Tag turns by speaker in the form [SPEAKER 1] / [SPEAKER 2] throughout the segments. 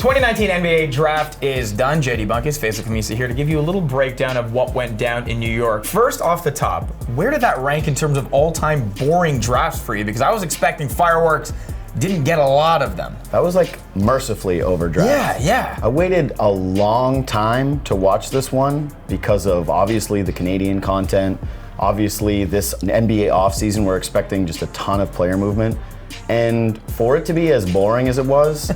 [SPEAKER 1] 2019 NBA draft is done. JD Bunkis, Faizal, Khamisa here to give you a little breakdown of what went down in New York. First off the top, where did that rank in terms of all-time boring drafts for you? Because I was expecting fireworks, didn't get a lot of them.
[SPEAKER 2] That was like mercifully overdraft.
[SPEAKER 1] Yeah.
[SPEAKER 2] I waited a long time to watch this one because of obviously the Canadian content. Obviously this NBA offseason, we're expecting just a ton of player movement. And for it to be as boring as it was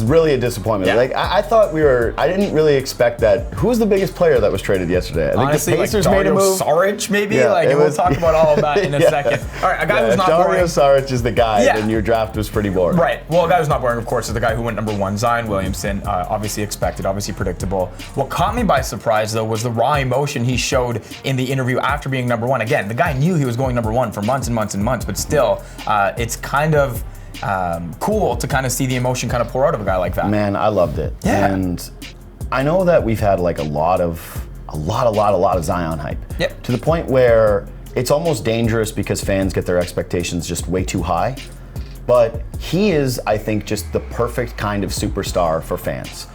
[SPEAKER 2] really a disappointment.
[SPEAKER 1] Yeah.
[SPEAKER 2] Like I thought I didn't really expect that. Who was the biggest player that was traded yesterday? I think
[SPEAKER 1] Honestly,
[SPEAKER 2] the Pacers
[SPEAKER 1] like
[SPEAKER 2] made a move.
[SPEAKER 1] Saric, maybe?
[SPEAKER 2] Yeah,
[SPEAKER 1] We'll talk about all of that in a second. All right, a guy who's not
[SPEAKER 2] Dario
[SPEAKER 1] boring.
[SPEAKER 2] Saric is the guy, and your draft was pretty boring.
[SPEAKER 1] Right. Well, a guy who's not boring, of course, is the guy who went number one, Zion Williamson. Obviously expected, obviously predictable. What caught me by surprise, though, was the raw emotion he showed in the interview after being number one. Again, the guy knew he was going number one for months and months and months, but still, it's kind of cool to kind of see the emotion kind of pour out of a guy like that.
[SPEAKER 2] Man, I loved it.
[SPEAKER 1] Yeah.
[SPEAKER 2] And I know that we've had like a lot of Zion hype.
[SPEAKER 1] Yep.
[SPEAKER 2] To the point where it's almost dangerous because fans get their expectations just way too high. But he is, I think, just the perfect kind of superstar for fans.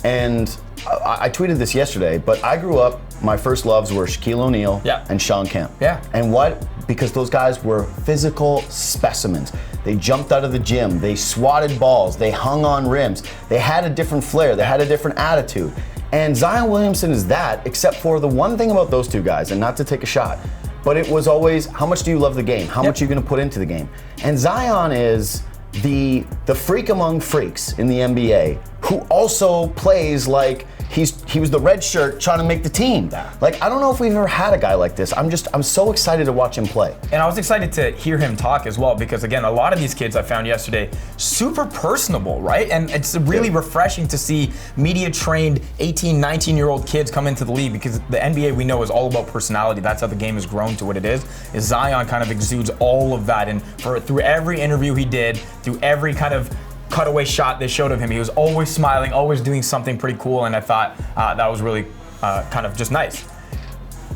[SPEAKER 2] And I tweeted this yesterday, but I grew up, my first loves were Shaquille O'Neal and Sean Kemp.
[SPEAKER 1] Yeah.
[SPEAKER 2] And what? Because those guys were physical specimens. They jumped out of the gym, they swatted balls, they hung on rims, they had a different flair, they had a different attitude. And Zion Williamson is that, except for the one thing about those two guys, and not to take a shot, but it was always, how much do you love the game? How much are you gonna put into the game? And Zion is the freak among freaks in the NBA who also plays like he was the red shirt trying to make the team. Like, I don't know if we've ever had a guy like this. I'm so excited to watch him play.
[SPEAKER 1] And I was excited to hear him talk as well because, again, a lot of these kids I found yesterday, super personable, right? And it's really refreshing to see media-trained 18, 19-year-old kids come into the league because the NBA, we know, is all about personality. That's how the game has grown to what it is Zion kind of exudes all of that. And through every interview he did, through every kind of cutaway shot they showed of him, he was always smiling, always doing something pretty cool, and I thought that was really kind of just nice.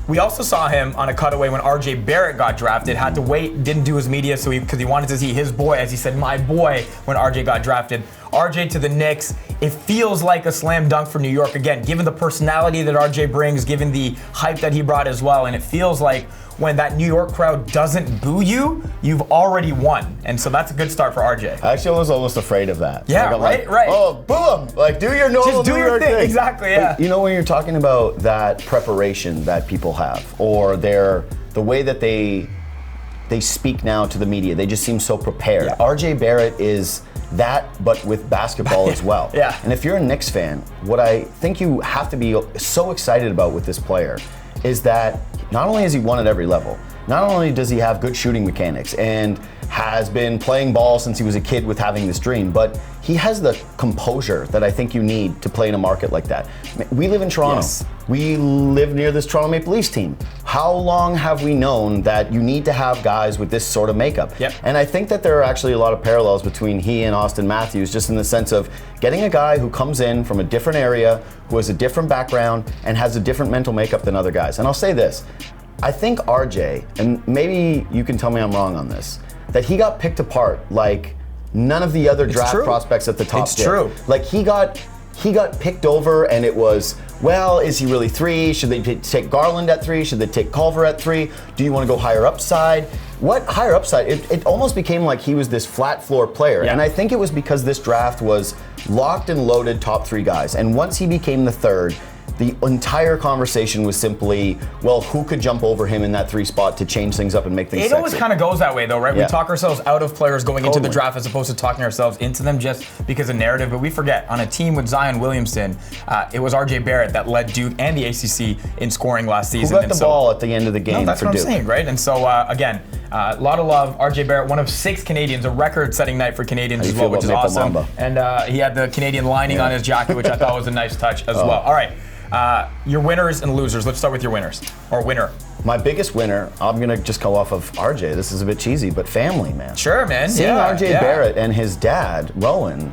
[SPEAKER 1] We also saw him on a cutaway when RJ Barrett got drafted, had to wait, didn't do his media because he wanted to see his boy, as he said, my boy, when RJ got drafted. RJ to the Knicks, it feels like a slam dunk for New York again, given the personality that RJ brings, given the hype that he brought as well, and it feels like when that New York crowd doesn't boo you, you've already won. And so that's a good start for RJ.
[SPEAKER 2] I actually was almost afraid of that.
[SPEAKER 1] Yeah,
[SPEAKER 2] like,
[SPEAKER 1] right.
[SPEAKER 2] Oh, boo him. Like, do your normal
[SPEAKER 1] Just do
[SPEAKER 2] New
[SPEAKER 1] your
[SPEAKER 2] York
[SPEAKER 1] thing. Exactly, yeah.
[SPEAKER 2] But, you know, when you're talking about that preparation that people have, or the way that they speak now to the media, they just seem so prepared.
[SPEAKER 1] Yeah.
[SPEAKER 2] RJ Barrett is that, but with basketball as well.
[SPEAKER 1] Yeah.
[SPEAKER 2] And if you're a Knicks fan, what I think you have to be so excited about with this player is that not only has he won at every level, not only does he have good shooting mechanics and has been playing ball since he was a kid with having this dream, but he has the composure that I think you need to play in a market like that. We live in Toronto.
[SPEAKER 1] Yes.
[SPEAKER 2] We live near this Toronto Maple Leafs team. How long have we known that you need to have guys with this sort of makeup?
[SPEAKER 1] Yep.
[SPEAKER 2] And I think that there are actually a lot of parallels between he and Austin Matthews, just in the sense of getting a guy who comes in from a different area, who has a different background, and has a different mental makeup than other guys. And I'll say this, I think RJ, and maybe you can tell me I'm wrong on this, that he got picked apart like none of the other draft prospects at the top did.
[SPEAKER 1] It's true.
[SPEAKER 2] Like he got picked over, and it was, well, is he really 3? Should they take Garland at 3? Should they take Culver at 3? Do you want to go higher upside? What higher upside? It almost became like he was this flat floor player.
[SPEAKER 1] Yeah.
[SPEAKER 2] And I think it was because this draft was locked and loaded top 3 guys. And once he became the third, the entire conversation was simply, well, who could jump over him in that 3 spot to change things up and make things
[SPEAKER 1] It
[SPEAKER 2] sexy?
[SPEAKER 1] always kind of goes that way, though, right?
[SPEAKER 2] Yeah.
[SPEAKER 1] We talk ourselves out of players going into the draft as opposed to talking ourselves into them just because of narrative. But we forget, on a team with Zion Williamson, it was RJ Barrett that led Duke and the ACC in scoring last season.
[SPEAKER 2] Who got the ball at the end of the game
[SPEAKER 1] that's
[SPEAKER 2] for
[SPEAKER 1] what
[SPEAKER 2] Duke?
[SPEAKER 1] I'm saying, right? And so, again, a lot of love. RJ Barrett, one of 6 Canadians, a record-setting night for Canadians as well, which is awesome.
[SPEAKER 2] Mamba?
[SPEAKER 1] And he had the Canadian lining on his jacket, which I thought was a nice touch as well. All right. Your winners and losers. Let's start with your winners, or winner.
[SPEAKER 2] My biggest winner, I'm going to just go off of RJ. This is a bit cheesy, but family, man.
[SPEAKER 1] Sure, man.
[SPEAKER 2] Seeing RJ Barrett and his dad, Rowan,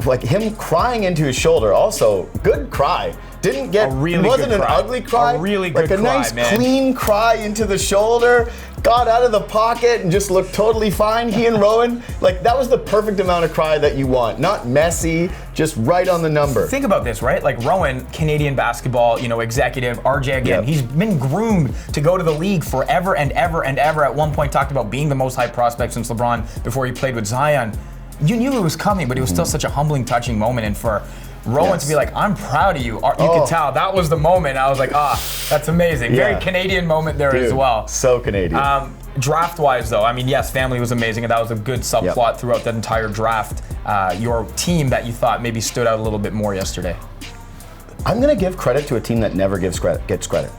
[SPEAKER 2] like him crying into his shoulder, also, good cry. Didn't get,
[SPEAKER 1] A really
[SPEAKER 2] it wasn't
[SPEAKER 1] good
[SPEAKER 2] an
[SPEAKER 1] cry.
[SPEAKER 2] ugly cry.
[SPEAKER 1] A really good
[SPEAKER 2] like a
[SPEAKER 1] cry,
[SPEAKER 2] nice
[SPEAKER 1] man.
[SPEAKER 2] clean cry into the shoulder. got out of the pocket and just looked totally fine. He and Rowan, like that was the perfect amount of cry that you want. Not messy, just right on the number.
[SPEAKER 1] Think about this, right? Like Rowan, Canadian basketball, executive, RJ again, he's been groomed to go to the league forever and ever and ever. At one point talked about being the most hyped prospect since LeBron before he played with Zion. You knew it was coming, but it was still such a humbling, touching moment. And for Rowan to be like, I'm proud of you. You could tell that was the moment. I was like, that's amazing. Very Canadian moment there as well.
[SPEAKER 2] So Canadian.
[SPEAKER 1] Draft-wise, though, I mean, yes, family was amazing, and that was a good subplot throughout that entire draft. Your team that you thought maybe stood out a little bit more yesterday?
[SPEAKER 2] I'm going to give credit to a team that never gets credit.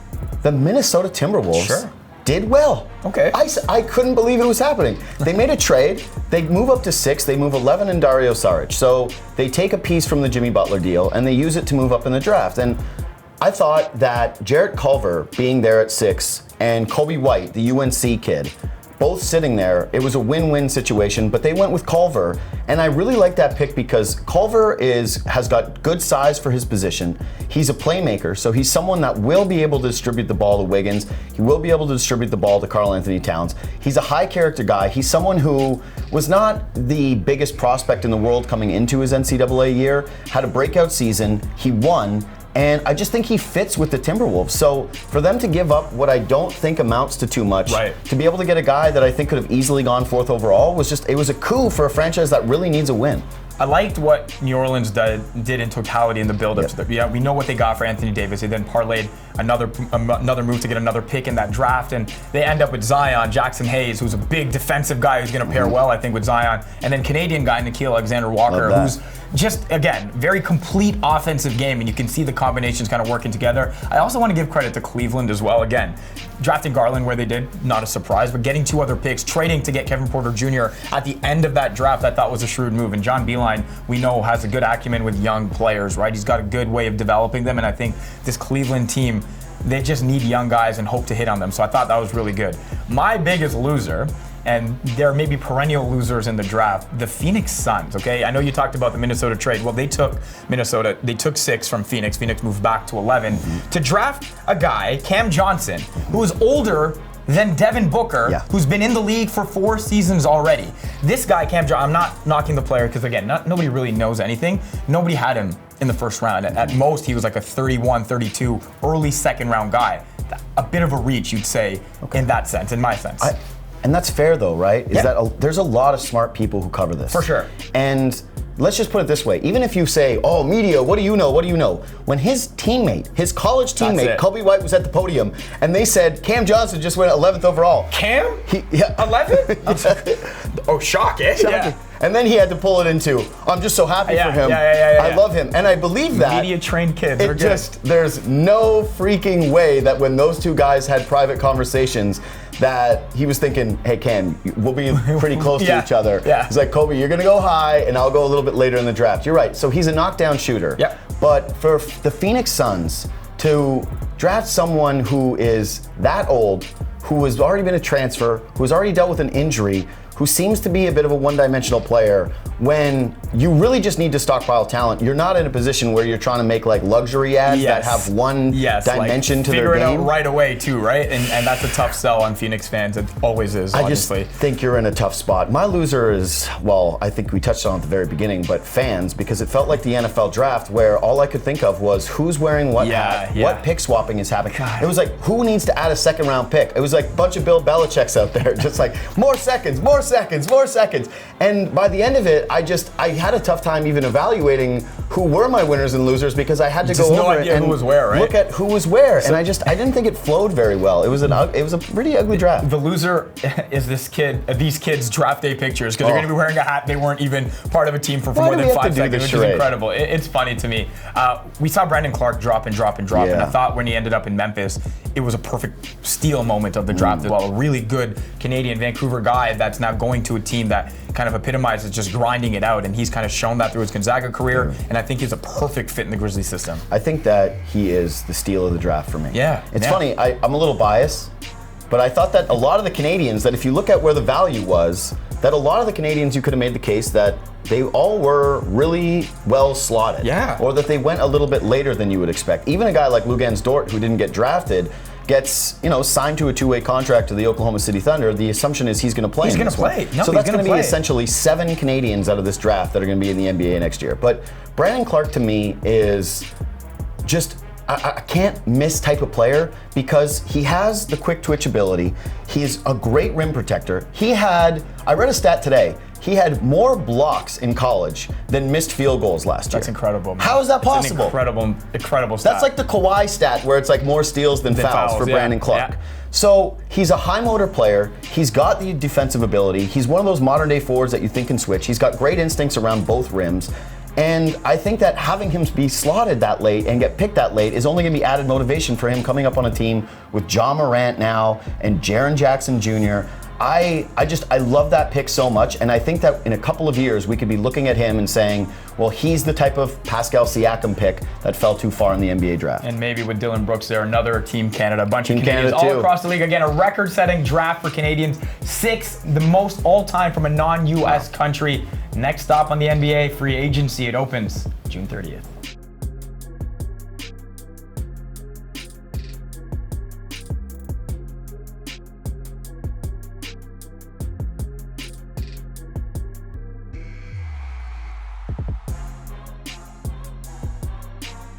[SPEAKER 2] The Minnesota Timberwolves did well.
[SPEAKER 1] Okay.
[SPEAKER 2] I couldn't believe it was happening. They made a trade. They move up to 6. They move 11 and Dario Saric. So they take a piece from the Jimmy Butler deal, and they use it to move up in the draft. And I thought that Jarrett Culver being there at 6 and Kobe White, the UNC kid, both sitting there, it was a win-win situation, but they went with Culver. And I really like that pick because Culver has got good size for his position. He's a playmaker, so he's someone that will be able to distribute the ball to Wiggins. He will be able to distribute the ball to Karl Anthony Towns. He's a high character guy. He's someone who was not the biggest prospect in the world coming into his NCAA year, had a breakout season, he won, and I just think he fits with the Timberwolves. So for them to give up what I don't think amounts to too much, to be able to get a guy that I think could have easily gone 4th overall, it was a coup for a franchise that really needs a win.
[SPEAKER 1] I liked what New Orleans did in totality in the build-up. We know what they got for Anthony Davis. They then parlayed another move to get another pick in that draft, and they end up with Zion, Jackson Hayes, who's a big defensive guy who's going to pair well, I think, with Zion, and then Canadian guy Nickeil Alexander-Walker, who's just, again, very complete offensive game, and you can see the combinations kind of working together. I also want to give credit to Cleveland as well. Again, drafting Garland where they did, not a surprise, but getting 2 other picks, trading to get Kevin Porter Jr. at the end of that draft, I thought was a shrewd move. And John Beilein, we know, has a good acumen with young players, right? He's got a good way of developing them, and I think this Cleveland team, they just need young guys and hope to hit on them. So I thought that was really good. My biggest loser, and there may be perennial losers in the draft, the Phoenix Suns, okay? I know you talked about the Minnesota trade. Well, they took 6 from Phoenix. Phoenix moved back to 11 to draft a guy, Cam Johnson, who is older than Devin Booker, who's been in the league for 4 seasons already. This guy, Cam Johnson, I'm not knocking the player because, again, nobody really knows anything. Nobody had him in the first round. At most, he was like a 31, 32, early 2nd round guy. A bit of a reach, you'd say, in that sense, in my sense.
[SPEAKER 2] And that's fair, though, right? There's a lot of smart people who cover this.
[SPEAKER 1] For sure.
[SPEAKER 2] And let's just put it this way. Even if you say, oh, media, what do you know? What do you know? When his teammate, his college teammate, Kobe White, was at the podium, and they said, Cam Johnson just went 11th overall.
[SPEAKER 1] Cam? 11? Oh, shocking. Yeah.
[SPEAKER 2] And then he had to pull it into, I'm just so happy for him. I love him. And I believe that.
[SPEAKER 1] Media-trained kids.
[SPEAKER 2] There's no freaking way that when those 2 guys had private conversations that he was thinking, hey, Cam, we'll be pretty close to each other. He's like, Kobe, you're going to go high, and I'll go a little bit later in the draft. You're right. So he's a knockdown shooter. But for the Phoenix Suns to draft someone who is that old, who has already been a transfer, who has already dealt with an injury, who seems to be a bit of a one-dimensional player, when you really just need to stockpile talent. You're not in a position where you're trying to make like luxury ads that have one dimension to their game.
[SPEAKER 1] Figure it out right away too, right? And that's a tough sell on Phoenix fans. It always is, honestly.
[SPEAKER 2] I just think you're in a tough spot. My loser is, well, I think we touched on it at the very beginning, but fans, because it felt like the NFL draft where all I could think of was who's wearing what hat, what pick swapping is happening. It was like, who needs to add a 2nd round pick? It was like a bunch of Bill Belichick's out there, just like, more seconds. And by the end of it, I had a tough time even evaluating who were my winners and losers because I had to go over it and
[SPEAKER 1] who was where, right?
[SPEAKER 2] Look at who was where. So, and I didn't think it flowed very well. It was a pretty ugly draft.
[SPEAKER 1] The loser is these kids' draft day pictures because they're going to be wearing a hat they weren't even part of a team for more than 5 seconds, which is incredible. It's funny to me. We saw Brandon Clark drop, and I thought when he ended up in Memphis, it was a perfect steal moment of the draft as well. A really good Canadian Vancouver guy that's now going to a team that kind of epitomizes just grinding it out, and he's kind of shown that through his Gonzaga career, and I think he's a perfect fit in the Grizzlies system.
[SPEAKER 2] I think that he is the steal of the draft for me. It's funny, I'm a little biased, but I thought that a lot of the Canadians, that if you look at where the value was, that a lot of the Canadians, you could have made the case that they all were really well slotted. Or that they went a little bit later than you would expect. Even a guy like Luguentz Dort, who didn't get drafted, gets, signed to a two-way contract to the Oklahoma City Thunder, the assumption is he's going to play.
[SPEAKER 1] He's going to play. No,
[SPEAKER 2] so that's going to be essentially 7 Canadians out of this draft that are going to be in the NBA next year. But Brandon Clarke to me is just a can't miss type of player because he has the quick twitch ability. He's a great rim protector. I read a stat today. He had more blocks in college than missed field goals last year.
[SPEAKER 1] That's incredible, man.
[SPEAKER 2] How is that possible?
[SPEAKER 1] It's an incredible stat.
[SPEAKER 2] That's like the Kawhi stat where it's like more steals than fouls for Brandon Clarke.
[SPEAKER 1] Yeah.
[SPEAKER 2] So he's a high motor player. He's got the defensive ability. He's one of those modern day forwards that you think can switch. He's got great instincts around both rims. And I think that having him be slotted that late and get picked that late is only going to be added motivation for him coming up on a team with Ja Morant now and Jaren Jackson Jr. I love that pick so much, and I think that in a couple of years we could be looking at him and saying, well, he's the type of Pascal Siakam pick that fell too far in the NBA draft.
[SPEAKER 1] And maybe with Dylan Brooks there, another Team Canada, a bunch
[SPEAKER 2] Team
[SPEAKER 1] of Canadians
[SPEAKER 2] Canada
[SPEAKER 1] all across the league. Again, a record-setting draft for Canadians, 6th, the most all-time from a non-US country. Next stop on the NBA free agency, it opens June 30th.